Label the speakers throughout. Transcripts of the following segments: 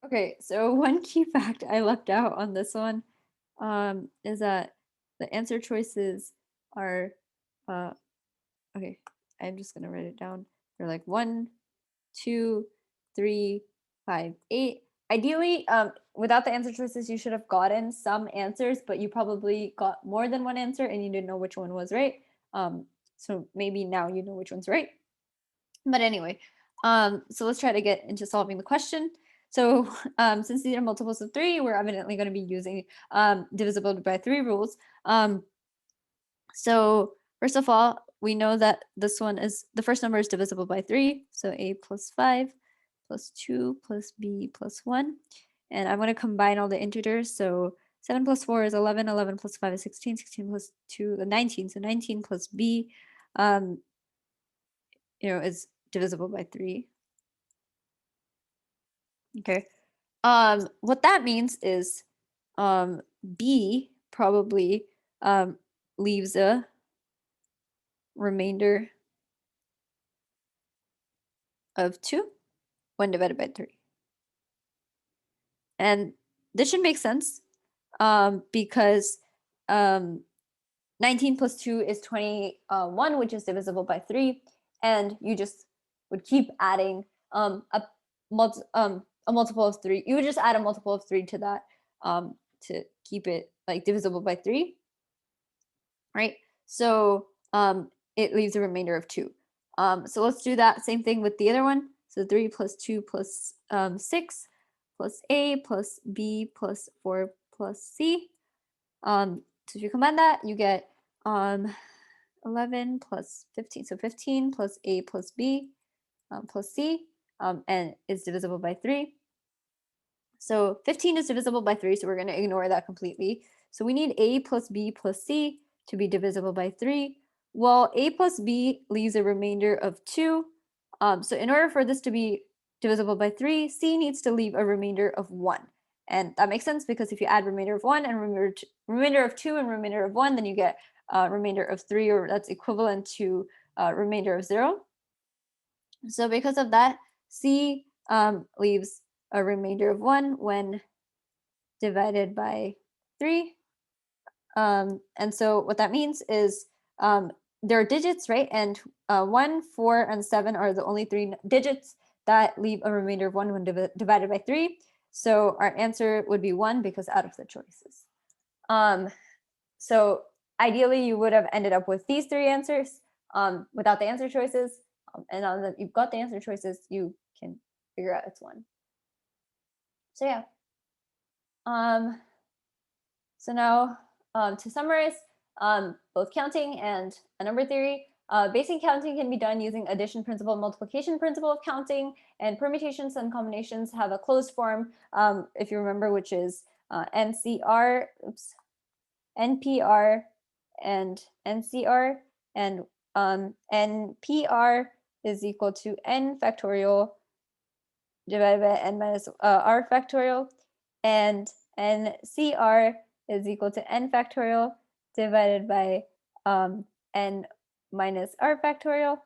Speaker 1: Okay, so one key fact I left out on this one is that the answer choices are, okay, I'm just gonna write it down. They're like 1, 2, 3, 5, 8. Ideally, without the answer choices, you should have gotten some answers, but you probably got more than one answer and you didn't know which one was right. So maybe now you know which one's right. But anyway, so let's try to get into solving the question. So since these are multiples of 3, we're evidently going to be using divisibility by 3 rules. So first of all, we know that this one is, the first number is divisible by 3. So a plus 5 plus 2 plus b plus 1. And I'm going to combine all the integers. So 7 plus 4 is 11, 11 plus 5 is 16, 16 plus 2 is 19. So 19 plus b, is divisible by 3. Okay. What that means is B probably leaves a remainder of 2 when divided by 3. And this should make sense because 19 plus 2 is 21, which is divisible by 3. And you just would keep adding a multiple of 3. You would just add a multiple of 3 to that to keep it like divisible by 3, right? So it leaves a remainder of 2. So let's do that same thing with the other one. So 3 plus 2 plus 6 plus a plus b plus 4 plus c. So if you combine that, you get 11 plus 15. So 15 plus a plus b plus c, and is divisible by 3. So 15 is divisible by 3, so we're going to ignore that completely. So we need a plus b plus c to be divisible by 3. Well, a plus b leaves a remainder of 2. So in order for this to be divisible by 3, c needs to leave a remainder of 1. And that makes sense because if you add remainder of 1 and remainder of 2 and remainder of 1, then you get remainder of 3, or that's equivalent to remainder of 0. So because of that, c leaves a remainder of 1 when divided by 3. And so what that means is there are digits, right? And 1, 4, and 7 are the only 3 digits that leave a remainder of 1 when divided by 3. So our answer would be 1 because out of the choices. So ideally, you would have ended up with these 3 answers without the answer choices. And now that you've got the answer choices, you can figure out it's 1. So yeah. So now to summarize, both counting and a number theory, basic counting can be done using addition principle, multiplication principle of counting, and permutations and combinations have a closed form, if you remember, which is NPR and NCR, and NPR is equal to n factorial divided by n minus r factorial, and NCR is equal to n factorial divided by n minus r factorial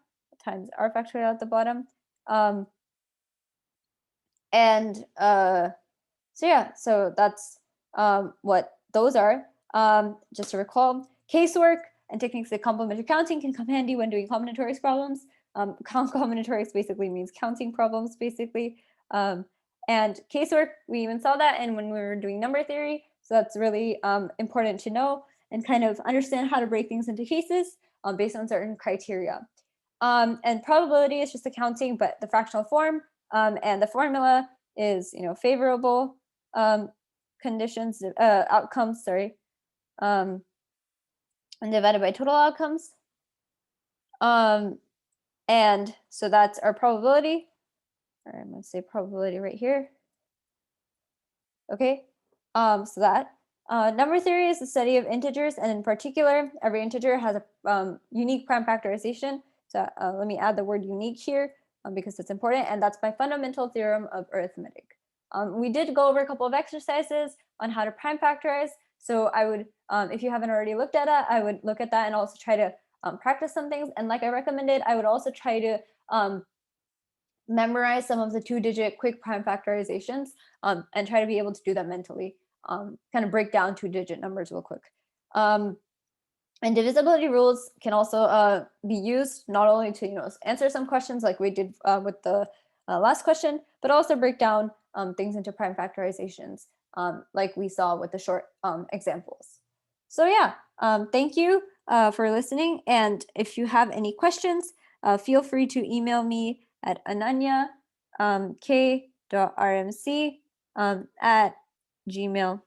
Speaker 1: times r factorial at the bottom. So yeah, so that's what those are. Just to recall, casework and techniques like complementary counting can come handy when doing combinatorics problems. Combinatorics basically means counting problems, basically. And casework, we even saw that and when we were doing number theory. So that's really important to know and kind of understand how to break things into cases based on certain criteria. And probability is just accounting, but the fractional form, and the formula is, favorable conditions, outcomes, sorry, and divided by total outcomes. And so that's our probability. Or I'm going to say probability right here. Okay, so that. Number theory is the study of integers, and in particular, every integer has a unique prime factorization. So let me add the word unique here because it's important, and that's by fundamental theorem of arithmetic. We did go over a couple of exercises on how to prime factorize. So I would, if you haven't already looked at it, I would look at that and also try to practice some things. And like I recommended, I would also try to memorize some of the 2-digit quick prime factorizations and try to be able to do that mentally. Kind of break down 2-digit numbers real quick. And divisibility rules can also be used not only to answer some questions like we did with the last question, but also break down things into prime factorizations like we saw with the short examples. So yeah, thank you for listening. And if you have any questions, feel free to email me at ananya k.rmc at gmail.com.